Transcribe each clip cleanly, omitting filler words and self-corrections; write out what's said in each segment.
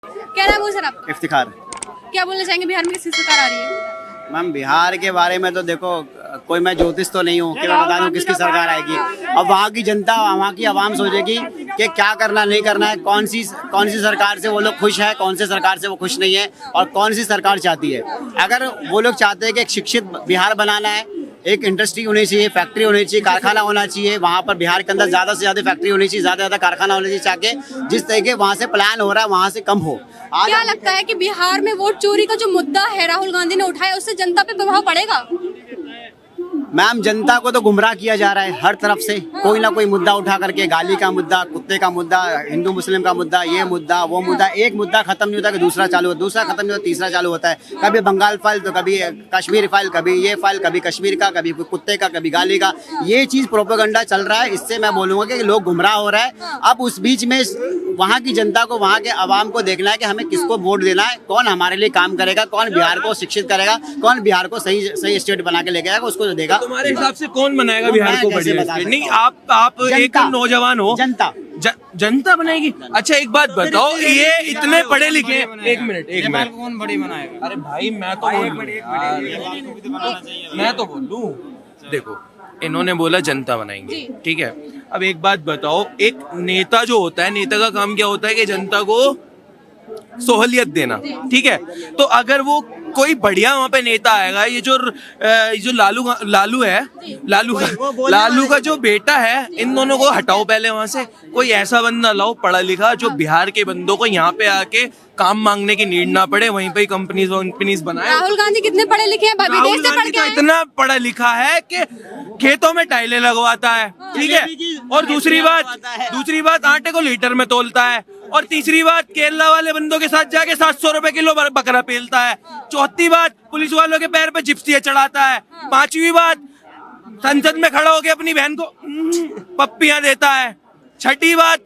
क्या नाम है सर आपका? इफ्तिखार। क्या बोलना चाहेंगे बिहार में किसकी सरकार आ रही है? मैम बिहार के बारे में तो देखो, कोई मैं ज्योतिष तो नहीं हूँ कि मैं बता दूँ किसकी सरकार आएगी। अब वहाँ की जनता, वहाँ की आवाम सोचेगी कि क्या करना नहीं करना है, कौन सी सरकार से वो लोग खुश है, कौन सी सरकार से वो खुश नहीं है, और कौन सी सरकार चाहती है। अगर वो लोग चाहते हैं कि एक शिक्षित बिहार बनाना है, एक इंडस्ट्री होनी चाहिए, फैक्ट्री होनी चाहिए, कारखाना होना चाहिए, वहाँ पर बिहार के अंदर ज़्यादा से ज़्यादा फैक्ट्री होनी चाहिए, ज़्यादा से ज़्यादा कारखाना होना चाहिए, ताकि जिस तरीके वहाँ से प्लान हो रहा है वहाँ से कम हो। क्या लगता है कि बिहार में वोट चोरी का जो मुद्दा है राहुल गांधी ने उठाया, उससे जनता पे प्रभाव पड़ेगा? मैम जनता को तो गुमराह किया जा रहा है हर तरफ से, कोई ना कोई मुद्दा उठा करके, गाली का मुद्दा, कुत्ते का मुद्दा, हिंदू मुस्लिम का मुद्दा, ये मुद्दा वो मुद्दा, एक मुद्दा खत्म नहीं होता कि दूसरा चालू होता, दूसरा खत्म नहीं होता तीसरा चालू होता है। कभी बंगाल फाइल तो कभी कश्मीर फाइल, कभी ये फाइल, कभी कश्मीर का, कभी कुत्ते का, कभी गाली का, ये चीज प्रोपेगेंडा चल रहा है। इससे मैं बोलूंगा कि लोग गुमराह हो रहा है। अब उस बीच में वहाँ की जनता को, वहाँ के आवाम को देखना है कि हमें किसको वोट देना है, कौन हमारे लिए काम करेगा, कौन बिहार को शिक्षित करेगा, कौन बिहार को सही स्टेट बना के लेके आएगा, उसको देगा। तुम्हारे हिसाब से कौन बनाएगा बिहार को बढ़िया स्टेट? नहीं, आप एक नौजवान हो, जनता बनाएगी। अच्छा एक बात बताओ, ये इतने पढ़े लिखे, एक मिनट कौन बड़ी बनाएगा? अरे भाई मैं तो बोल दूं, देखो इन्होंने बोला जनता बनाएंगे, ठीक है। अब एक बात बताओ, एक नेता जो होता है, नेता का काम क्या होता है कि जनता को सहूलियत देना, ठीक है। तो अगर वो कोई बढ़िया वहाँ पे नेता आएगा, ये जो लालू है, लालू का जो बेटा है, इन दोनों को हटाओ पहले वहाँ से। कोई ऐसा बंदा लाओ पढ़ा लिखा जो बिहार के बंदों को यहाँ पे आके काम मांगने की नीड ना पड़े, वहीं पे कंपनीज बनाए। राहुल गांधी कितने पढ़े लिखे हैं? विदेश से पढ़ के आए हैं। इतना पढ़ा लिखा है कि खेतों में टाइलें लगवाता है, ठीक है। और दूसरी बात आटे को लीटर में तोलता है। और तीसरी बात, केरला वाले बंदों के साथ जाके 700 रुपए किलो बकरा पेलता है। चौथी बात, पुलिस वालों के पैर पे जिप्सियां चढ़ाता है। पांचवी बात, संसद में खड़ा होकर अपनी बहन को पप्पियां देता है। छठी बात,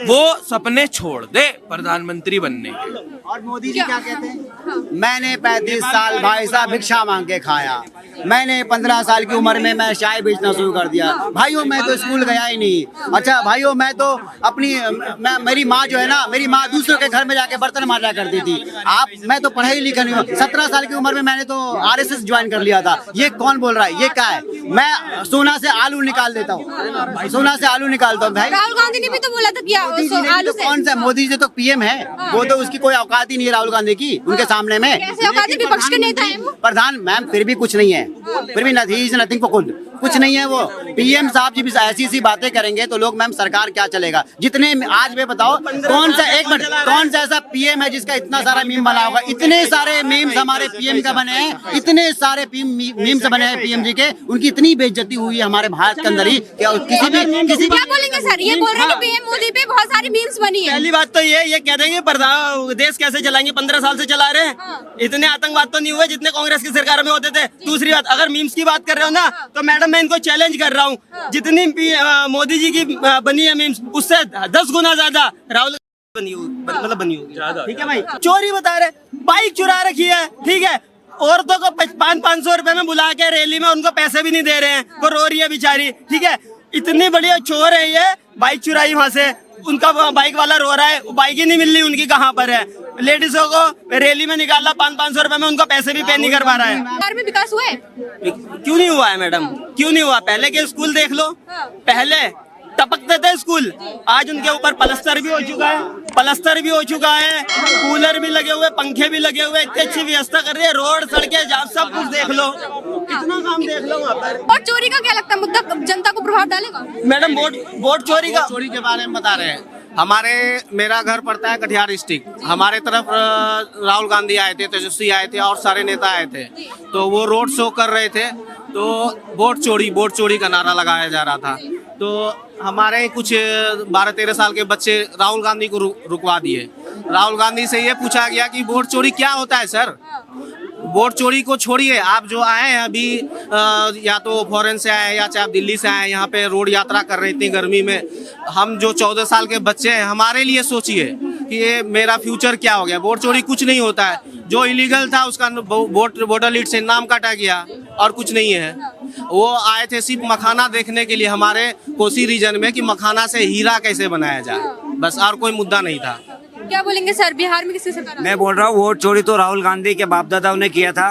वो सपने छोड़ दे प्रधानमंत्री बनने के। और मोदी जी क्या कहते हैं? मैंने 35 साल भाई साहब भिक्षा मांग के खाया, मैंने 15 साल की उम्र में मैं चाय बेचना शुरू कर दिया। भाइयों मैं तो स्कूल गया ही नहीं। अच्छा भाइयों मैं तो मेरी माँ जो है ना, मेरी माँ दूसरों के घर में जाके बर्तन मांजा करती थी। मैं तो पढ़ाई लिखा नहीं हूँ। 17 साल की उम्र में मैंने तो RSS ज्वाइन कर लिया था। ये कौन बोल रहा है? ये क्या है? मैं सोना से आलू निकाल देता हूँ, सोना से आलू निकालता हूँ। भाई राहुल गांधी ने भी तो बोला था कि आलू से। कौन सा मोदी जी तो PM है, वो तो उसकी कोई औकात ही नहीं है राहुल गांधी की उनके सामने में। कैसे औकात है? विपक्ष के नेता है वो। प्रधान मैम फिर भी कुछ नहीं है, फिर भी नथिंग फॉर गुड, कुछ नहीं है वो। PM साहब जी भी ऐसी बातें करेंगे तो लोग मैम सरकार क्या चलेगा? जितने आज में बताओ कौन सा ऐसा PM है जिसका इतना सारा मीम बना होगा? इतने सारे मीम्स हमारे PM का बने हैं, इतने सारे मीम्स बने हैं PM जी के, उनकी इतनी बेइज्जती हुई है हमारे भारत के अंदर ही। क्या बोलेंगे सर? ये बोल रहे हैं कि PM मोदी पे बहुत सारी मीम्स बनी है। पहली बात तो ये कह देंगे देश कैसे चलाएंगे, 15 साल से चला रहे हैं। इतने आतंकवाद तो नहीं हुए जितने कांग्रेस की सरकार में होते थे। दूसरी बात, अगर मीम्स की बात कर रहे हो ना, तो मैडम मैं इनको चैलेंज कर रहा हूँ, जितनी मोदी जी की बनी है मीम्स, उससे 10 गुना ज्यादा राहुल बनी होगी। ठीक है भाई, चोरी बता रहे, बाइक चुरा रखी है, ठीक है। औरतों को 500 रुपए में बुला के रैली में उनको पैसे भी नहीं दे रहे हैं, वो रो रही है बेचारी, ठीक है। इतनी बढ़िया चोर है ये, बाइक चुराई वहाँ से, उनका बाइक वाला रो रहा है, बाइक ही नहीं मिल रही उनकी, कहाँ पर है। लेडीजों को रैली में निकाला, 500 रुपए में उनको पैसे भी पे नहीं कर पा रहा है। बिहार में विकास हुआ है? क्यों नहीं हुआ है मैडम? क्यों नहीं हुआ? पहले के स्कूल देख लो, पहले टपकते थे स्कूल, आज उनके ऊपर प्लास्टर भी हो चुका है, कूलर भी लगे हुए, पंखे भी लगे हुए, इतनी अच्छी व्यवस्था कर रही है, रोड सड़कें सब कुछ देख लो, इतना काम देख लो वहाँ पर। वोट चोरी का क्या लगता है मुद्दा जनता को प्रभाव डालेगा? मैडम वोट चोरी के बारे में बता रहे हैं। मेरा घर पड़ता है कटिहार डिस्ट्रिक्ट। हमारे तरफ राहुल गांधी आए थे, तेजस्वी आए थे और सारे नेता आए थे, तो वो रोड शो कर रहे थे, तो वोट चोरी का नारा लगाया जा रहा था। तो हमारे कुछ 12-13 साल के बच्चे राहुल गांधी को रुकवा दिए। राहुल गांधी से ये पूछा गया कि वोट चोरी क्या होता है सर? वोट चोरी को छोड़िए, आप जो आए हैं अभी या तो फॉरेन से आए या चाहे आप दिल्ली से आए, यहाँ पे रोड यात्रा कर रहे इतनी गर्मी में, हम जो 14 साल के बच्चे हैं, हमारे लिए सोचिए कि ये मेरा फ्यूचर क्या हो गया। वोट चोरी कुछ नहीं होता है, जो इलीगल था उसका वोटर लिस्ट से नाम काटा गया और कुछ नहीं है। वो आए थे सिर्फ मखाना देखने के लिए हमारे कोसी रीजन में कि मखाना से हीरा कैसे बनाया जाए, बस, और कोई मुद्दा नहीं था। क्या बोलेंगे सर, बिहार में किसकी सरकार आ रही मैं बोल रहा हूँ वोट चोरी तो राहुल गांधी के बाप दादाओं ने किया था।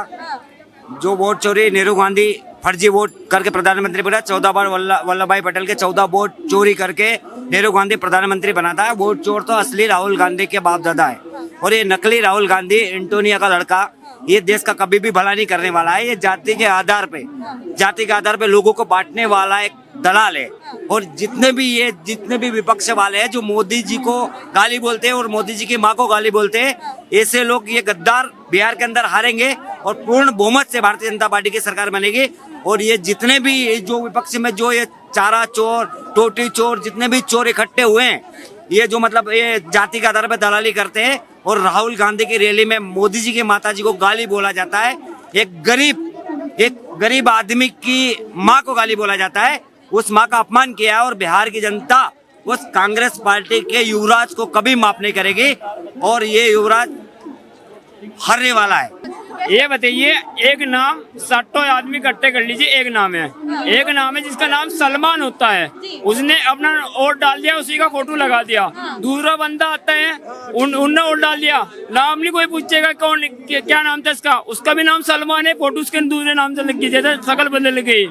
जो वोट चोरी नेहरू गांधी फर्जी वोट करके प्रधानमंत्री बना, 14 बार वल्लभ भाई पटेल के 14 वोट चोरी करके नेहरू गांधी प्रधानमंत्री बना था। वोट चोर तो असली राहुल गांधी के बाप दादा है, और ये नकली राहुल गांधी एंटोनिया का लड़का ये देश का कभी भी भला नहीं करने वाला है। ये जाति के आधार पे लोगों को बांटने वाला एक दलाल है। और जितने भी विपक्ष वाले हैं जो मोदी जी को गाली बोलते हैं और मोदी जी की माँ को गाली बोलते हैं, ऐसे लोग ये गद्दार बिहार के अंदर हारेंगे और पूर्ण बहुमत से भारतीय जनता पार्टी की सरकार बनेगी। और ये जितने भी जो विपक्ष में जो ये चारा चोर, टोटी चोर, जितने भी चोर इकट्ठे हुए हैं, ये जो मतलब ये जाति के आधार पर दलाली करते हैं और राहुल गांधी की रैली में मोदी जी की माता जी को गाली बोला जाता है, एक गरीब आदमी की माँ को गाली बोला जाता है, उस माँ का अपमान किया है। और बिहार की जनता उस कांग्रेस पार्टी के युवराज को कभी माफ नहीं करेगी और ये युवराज हारने वाला है। ये बताइए, एक नाम 60 आदमी इकट्ठे कर लीजिए, एक नाम है जिसका नाम सलमान होता है, उसने अपना वोट डाल दिया, उसी का फोटो लगा दिया। दूसरा बंदा आता है, उनने वोट डाल दिया, नाम नहीं कोई पूछेगा कौन क्या नाम था इसका, उसका भी नाम सलमान है, फोटो उसके दूसरे नाम से लग गई, जैसे शकल बदल गई।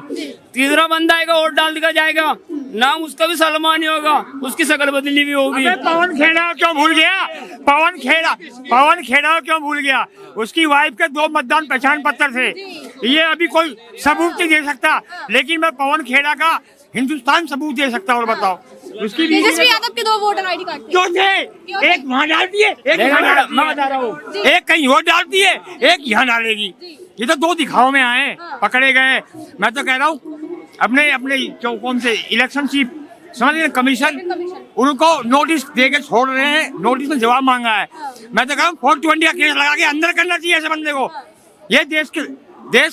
तीसरा बंदा आएगा, वोट डाल दिया जाएगा, नाम उसका भी सलमान ही होगा, उसकी शकल बदली भी होगी। पवन खेड़ा क्यों भूल गया? पवन खेड़ा क्यों भूल गया? उसकी वाइफ के 2 मतदान पहचान पत्र थे। ये अभी कोई सबूत नहीं दे सकता, लेकिन मैं पवन खेड़ा का हिंदुस्तान सबूत दे सकता हूँ। और बताओ, उसकी तेजस्वी यादव के 2 वोटर आईडी कार्ड जो थे, एक वहाँ डाल दिए, एक मैं बता रहा हूँ, एक कहीं और डाल दिए, एक यहाँ डालेगी। ये तो 2 दिखाओ में आए, पकड़े गए। मैं तो कह रहा हूँ अपने कौन से इलेक्शन चीफ समझ कमीशन, उनको नोटिस दे के छोड़ रहे हैं, नोटिस में जवाब मांगा है। मैं तो कह रहा हूँ 420 का केस लगा के अंदर करना चाहिए ऐसे बंदे को। ये देश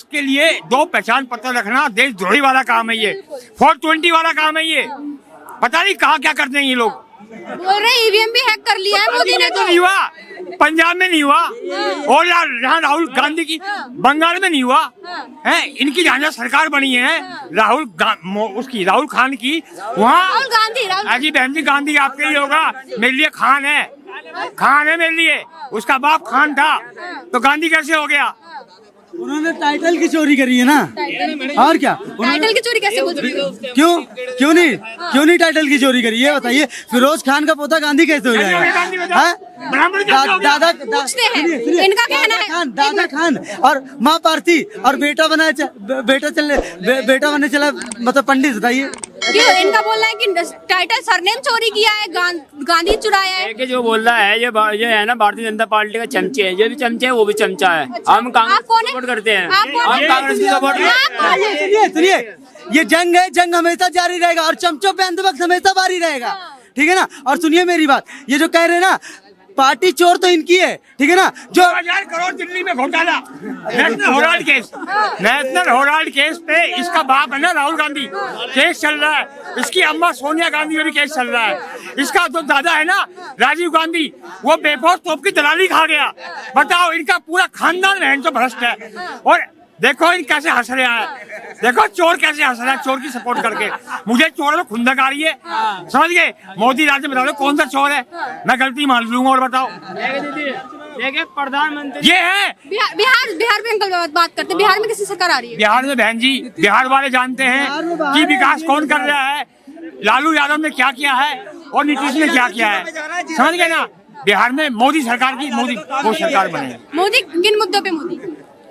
के लिए 2 पहचान पत्र रखना देशद्रोही वाला काम है, ये 420 वाला काम है। ये पता नहीं कहाँ क्या करते हैं ये लोग। बोल रहे ईवीएम भी हैक कर लिया है मोदी ने। तो नहीं हुआ, पंजाब में नहीं हुआ, और यहाँ राहुल गांधी की बंगाल में नहीं हुआ है। इनकी जहाँ सरकार बनी है राहुल खान की, वहाँ अजी बहन जी गांधी आपके लिए होगा, मेरे लिए खान है मेरे लिए। उसका बाप खान था तो गांधी कैसे हो गया? उन्होंने टाइटल की चोरी करी है ना, और क्या? टाइटल की चोरी कैसे बोल रहे हो? क्यों नहीं टाइटल की चोरी करी? ये बताइए, फिरोज खान का पोता गांधी कैसे हो जाएगा? दादा इनका कहना है दादा खान और माँ पार्थी और बेटा बनने चला मतलब पंडित। बताइए क्यों इनका बोलना है कि टाइटल सरनेम चोरी किया है, गांधी चुराया है? कि जो बोल रहा है ये है ना भारतीय जनता पार्टी का चमचे है, जो भी चमचे है वो भी चमचा है। हम कांग्रेस सपोर्ट करते हैं, हम कांग्रेस की सपोर्ट करते हैं। सुनिए, ये जंग है, जंग हमेशा जारी रहेगा और चमचों पे अंधभक्त हमेशा बारी रहेगा, ठीक है ना? और सुनिए मेरी बात, ये जो कह रहे हैं ना पार्टी चोर तो इनकी है, ठीक है ना? जो 1000 करोड़ दिल्ली में घोटाला, नेशनल हेराल्ड केस पे इसका बाप है ना राहुल गांधी, केस चल रहा है। इसकी अम्मा सोनिया गांधी में भी केस चल रहा है। इसका जो दादा है ना राजीव गांधी, वो बेफौज तोप की दलाली खा गया। बताओ, इनका पूरा खानदान बहन तो भ्रष्ट है। और देखो इन कैसे हंस रहे हैं, देखो चोर कैसे हंस रहा है चोर की सपोर्ट करके। मुझे चोर में खुंदक आ रही है, समझ गए? मोदी राज्य में बता दो कौन सा चोर है, मैं गलती मान लूंगा। और बताओ, देखिए प्रधानमंत्री ये है बिहार में अंकल बात करते, बिहार में किसी सरकार आ रही है? बिहार में बहन जी, बिहार वाले जानते हैं कि विकास कौन कर रहा है। लालू यादव ने क्या किया है और नीतीश ने क्या किया है, समझ गए ना? बिहार में मोदी सरकार की वो सरकार बने। मोदी किन मुद्दों पे? मोदी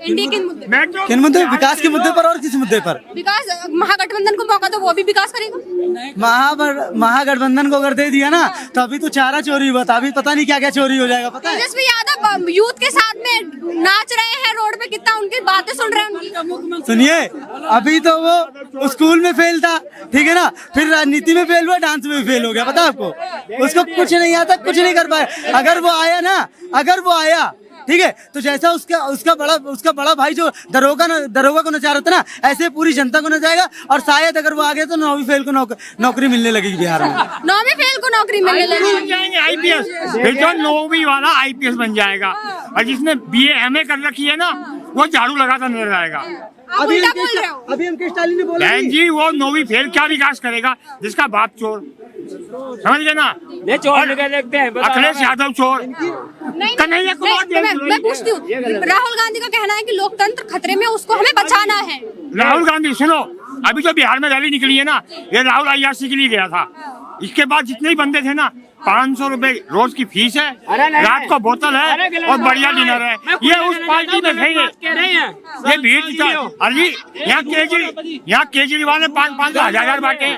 इंडिया किन मुद्दे? विकास के मुद्दे पर और किस मुद्दे पर? विकास, महागठबंधन को मौका तो वो भी विकास करेगा। महागठबंधन को अगर दे दिया ना तो अभी तो चारा चोरी हुआ था, अभी पता नहीं क्या क्या चोरी हो जाएगा। पता है तेजस्वी यादव यूथ के साथ में नाच रहे हैं रोड पे, कितना उनकी बातें सुन रहे हैं उनकी। सुनिए, अभी तो वो स्कूल में फेल था, ठीक है ना? फिर राजनीति में फेल हुआ, डांस में भी फेल हो गया। पता है आपको? उसको कुछ नहीं आता, कुछ नहीं कर पाया। अगर वो आया ठीक है, तो जैसा उसका बड़ा भाई जो दरोगा को नचा रहा था ना, ऐसे पूरी जनता को नचाएगा। और शायद अगर वो आ गया तो 9वीं फेल को नौकरी मिलने लगेगी बिहार में। 9वीं फेल को नौकरी मिलने लगेगी, आईपीएस, फिर जो 9वीं वाला आईपीएस बन जाएगा। और जिसने BA MA कर रखी है ना, वो झाड़ू लगाता नजर आएगा। अभी हम स्टालिन ने बोला जी, वो 9वीं फेल क्या विकास करेगा जिसका बाप चोर। समझ गए ना? ले चोर के देखते हैं, बता अखिलेश रहा यादव चोर। नहीं कन्हैया कुमार नहीं, मैं पूछती हूँ, राहुल गांधी का कहना है कि लोकतंत्र खतरे में, उसको हमें बचाना है। राहुल गांधी सुनो, अभी जो बिहार में रैली निकली है ना, ये राहुल IRC के लिए गया था। इसके बाद जितने भी बंदे थे ना, 500 रुपए रोज की फीस है, रात को बोतल है और बढ़िया डिनर है। ये उस पार्टी में थे ये भीड़ अरे यहाँ केजरीवाल ने 500 हजार बांटे,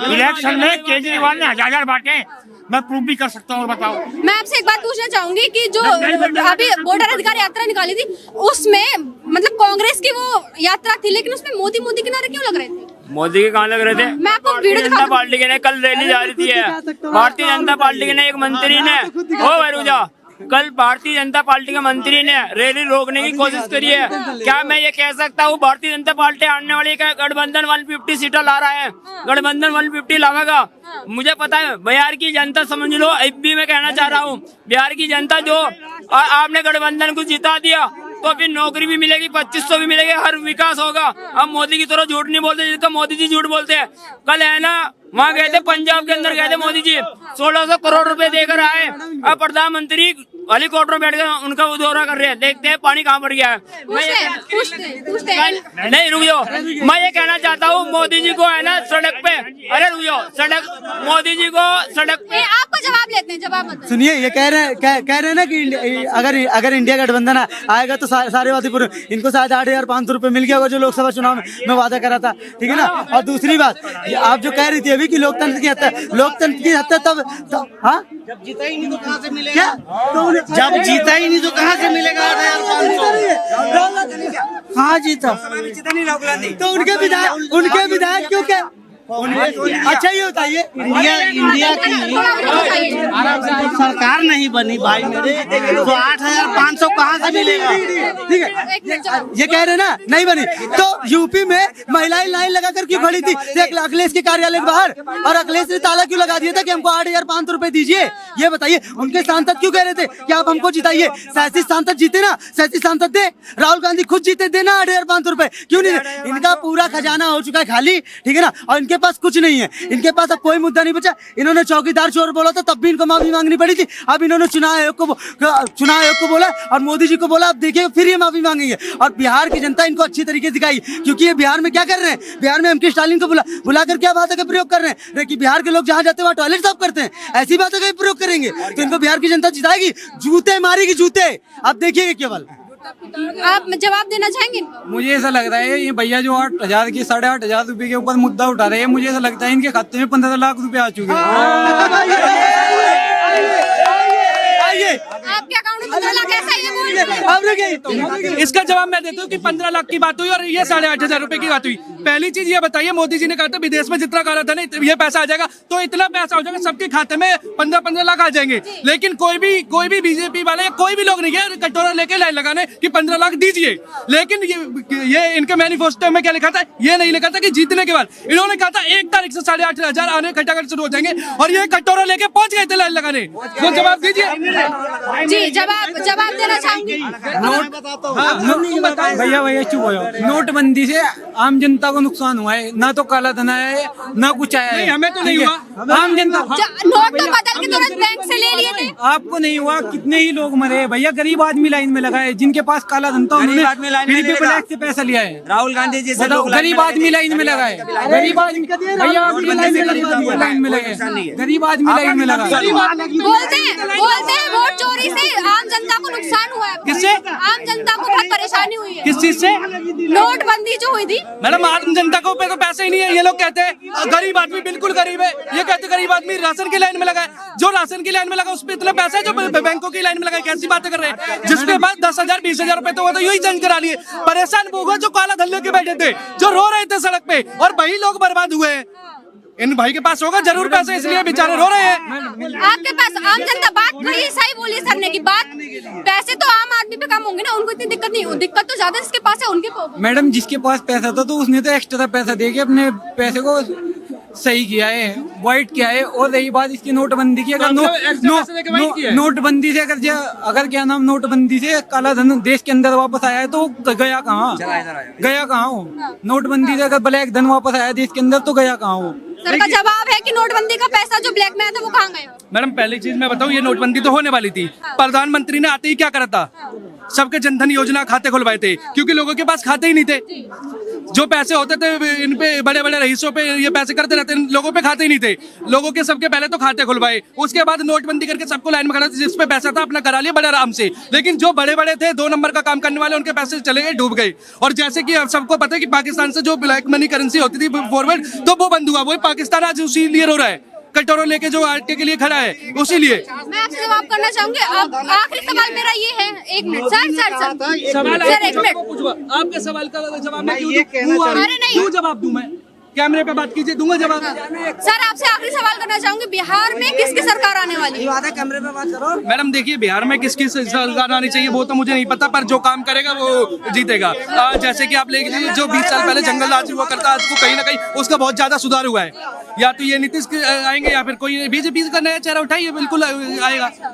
इलेक्शन में केजरीवाल ने हजार बांटे। मैं प्रूफ भी कर सकता हूँ, बताओ। मैं आपसे एक बात पूछना चाहूंगी कि जो अभी वोटर अधिकार यात्रा निकाली थी, उसमें मतलब कांग्रेस की वो यात्रा थी, लेकिन उसमें मोदी के नारे क्यों लग रहे थे? मोदी के कहाँ लग रहे थे? मैं आपको भारतीय वीडियो जनता पार्टी के ने कल रैली जा रही थी। भारतीय जनता पार्टी के ने एक मंत्री ने ओ भरूजा कल भारतीय जनता पार्टी के मंत्री ने रैली रोकने की कोशिश करी है। क्या मैं ये कह सकता हूँ भारतीय जनता पार्टी आने वाली गठबंधन 150 सीटें ला रहा है, गठबंधन 150 लावेगा? मुझे पता है बिहार की जनता, समझ लो अभी मैं कहना चाह रहा हूँ, बिहार की जनता जो आपने गठबंधन को जिता दिया तो फिर नौकरी भी मिलेगी, 2500 भी मिलेगी, हर विकास होगा। हम मोदी की तरह झूठ नहीं बोलते जिसका मोदी जी झूठ बोलते हैं। कल है ना वहाँ गए थे, पंजाब के अंदर गए थे मोदी जी, 1600 करोड़ रुपए देकर आए। अब प्रधानमंत्री हेलीकॉप्टर में बैठ कर उनका वो दौरा कर रहे हैं, देखते हैं पानी कहाँ पड़ गया है। पूछते हैं। नहीं रुक जाओ, मैं ये कहना चाहता हूँ मोदी जी को है ना सड़क पे, अरे रुक जाओ, सड़क मोदी जी को सड़क पे। आपका जवाब लेते हैं, जवाब बताइए। सुनिए, ये कह रहे हैं ना कि अगर इंडिया गठबंधन आएगा तो सारे वादे पूरे। इनको शायद 8,500 रुपए मिल गया होगा जो लोकसभा चुनाव में वादा करा था, ठीक है ना। और दूसरी बात, आप जो कह रही थी अभी कि लोकतंत्र की हत्या तब हाँ जब जीता ही नहीं तो कहाँ से मिलेगा? जब जीता ही नहीं तो कहाँ से मिलेगा 8,500? हाँ जीता तो उनके विधायक क्यों क्या? अच्छा ये बताइए, इंडिया की सरकार नहीं बनी भाई मेरे, तो 8,500 कहाँ से मिलेगा? ठीक है, ये कह रहे ना नहीं बनी, तो यूपी में महिलाएं लाइन लगाकर क्यों खड़ी थी अखिलेश के कार्यालय के बाहर, और अखिलेश ने ताला क्यों लगा दिया था कि हमको 8,500 रुपए दीजिए? ये बताइए। उनके सांसद क्यों कह रहे थे कि आप हमको जिताइए? 37 सांसद जीते ना, 37 सांसद दे, राहुल गांधी खुद जीते, देना 8,500 रुपए क्यों नहीं? इनका पूरा खजाना हो चुका है खाली, ठीक है ना, और इनके पास कुछ नहीं है। इनके पास अब कोई मुद्दा नहीं बचा। इन्होंने चौकीदार चोर बोला था, तब भी इनको माफी मांगनी पड़ी थी। अब इन्होंने चुनाव आयोग को बोला और मोदी जी को बोला, अब देखिए फिर ये माफी मांगेंगे। और बिहार की जनता इनको अच्छी तरीके से दिखाई, क्योंकि ये बिहार में क्या कर रहे हैं, बिहार में एमके स्टालिन को बुलाकर क्या बातों का प्रयोग कर रहे हैं कि बिहार के लोग जहाँ जाते हैं वहाँ टॉयलेट साफ करते हैं, ऐसी बातों का प्रयोग करेंगे तो इनको बिहार की जनता जिताएगी, जूते मारेगी, जूते। आप देखिएगा केवल। आप जवाब देना चाहेंगे? मुझे ऐसा लग रहा है ये भैया जो 8,000 की 8,500 रुपए के ऊपर मुद्दा उठा रहे हैं, मुझे ऐसा लगता है इनके खाते में 15 लाख रुपए आ चुके हैं। आपके अकाउंट में 15 लाख ऐसा ही बोल। इसका जवाब मैं देता हूँ कि 15 लाख की बात हुई और ये 8,500 रुपए की बात हुई। पहली चीज ये बताइए, मोदी जी ने कहा था विदेश में जितना काला धन है ये पैसा आ जाएगा, तो इतना पैसा हो जाएगा सबके खाते में 15-15 लाख आ जाएंगे। लेकिन कोई भी बीजेपी वाले या कोई भी लोग नहीं गया कटोरा लेके लाइन लगाने कि 15 लाख दीजिए। लेकिन ये इनके मैनिफेस्टो में क्या लिखा था? ये नहीं लिखा था कि जीतने के बाद, इन्होंने कहा था 1 तारीख से 8,500 आने खटाखट शुरू हो जाएंगे, और ये कटोरा लेके पहुंच गए थे लाइन लगाने। तो जवाब दीजिए जी, जवाब देना चाहूंगी। भैया चुप हो जाओ। नोटबंदी से आम जनता को नुकसान हुआ है, ना तो काला धन आया है ना कुछ आया है। हमें तो नहीं हुआ, आम जनता नोट तो बदल के तुरंत बैंक से ले लिए थे। आपको नहीं हुआ, कितने ही लोग मरे भैया। गरीब आदमी लाइन में लगा है, जिनके पास काला धन था उन्होंने ब्लैक से पैसा लिया है। राहुल गांधी जी गरीब आदमी लाइन में लगा है, गरीब आदमी भैया लाइन में लगे, गरीब आदमी लाइन में लगा। बोलते हैं वोट चोरी से आम जनता को नुकसान हुआ है। किससे? आम जनता को बहुत परेशानी हुई है। किस चीज से? नोटबंदी जो हुई थी। मैडम आम जनता को पे तो पैसे ही नहीं है। ये लोग कहते हैं गरीब आदमी बिल्कुल गरीब है, ये कहते हैं गरीब आदमी राशन की लाइन में लगा है। जो राशन की लाइन में लगा उस पर इतना पैसा है, जो बैंकों की लाइन में लगा है। कैसी बातें कर रहे हैं? जिसके पास 10,000 20,000 रुपए तो वो तो यही चेंज करा लिए। परेशान वो हुए जो काला धन लेके बैठे थे, जो रो रहे थे सड़क पे, और वही लोग बर्बाद हुए हैं। इन भाई के पास होगा जरूर पैसे, इसलिए बेचारे रो रहे हैं। आपके पास आम जनता बात कही, सही बोली सर ने की बात। पैसे तो आम आदमी पे कम होंगे ना, उनको इतनी दिक्कत नहीं हो। दिक्कत तो ज्यादा जिसके पास है उनके को। मैडम जिसके पास पैसा था तो उसने तो एक्स्ट्रा पैसा दे के अपने पैसे को सही किया है, वाइट किया है। और रही बात इसकी नोटबंदी की, अगर नोटबंदी से अगर क्या नाम नोटबंदी से काला धन देश के अंदर वापस आया है तो गया कहाँ हो? नोटबंदी से अगर ब्लैक धन वापस आया देश के अंदर तो गया कहाँ हो? सर का जवाब है कि नोटबंदी का पैसा जो ब्लैक में आया था वो कहाँ गया? मैडम पहली चीज मैं बताऊं, ये नोटबंदी तो होने वाली थी। प्रधानमंत्री ने आते ही क्या करा था? सबके जनधन योजना खाते खुलवाए थे, क्योंकि लोगों के पास खाते ही नहीं थे। जो पैसे होते थे इन पे बड़े बड़े रईसों पे ये पैसे करते रहते, लोगों पे खाते ही नहीं थे। लोगों के सबके पहले तो खाते खुलवाए, उसके बाद नोटबंदी करके सबको लाइन में खड़ा, जिस पे पैसा था अपना करा लिया बड़े आराम से। लेकिन जो बड़े बड़े थे 2 नंबर का काम करने वाले, उनके पैसे चले गए, डूब गए। और जैसे कि अब सबको पता है कि पाकिस्तान से जो ब्लैक मनी करेंसी होती थी फॉरवर्ड, तो वो बंद हुआ। वही पाकिस्तान आज उसी लिए रो रहा है, कटोरों लेके जो आटे के लिए खड़ा है, उसी लिए। मैं आपसे जवाब करना चाहूंगी। अब आखिरी सवाल मेरा ये है, 1 मिनट सर सवाल सर 1 मिनट। आपके सवाल का जवाब मैं क्यों जवाब दूं? मैं कैमरे पे बात कीजिए, दूंगा जवाब। सर आपसे आखिरी सवाल करना चाहूंगी, बिहार में किसकी सरकार आने वाली है? कैमरे पे बात करो। मैडम देखिए, बिहार में किसकी सरकार आनी चाहिए वो तो मुझे नहीं पता, पर जो काम करेगा वो जीतेगा। जैसे कि आप ले लीजिए, जो 20 साल पहले जंगल राज हुआ करता, आज को कहीं ना कहीं उसका बहुत ज्यादा सुधार हुआ है। या तो ये नीतीश आएंगे या फिर कोई बीजेपी का नया चेहरा उठाइए, बिल्कुल आएगा।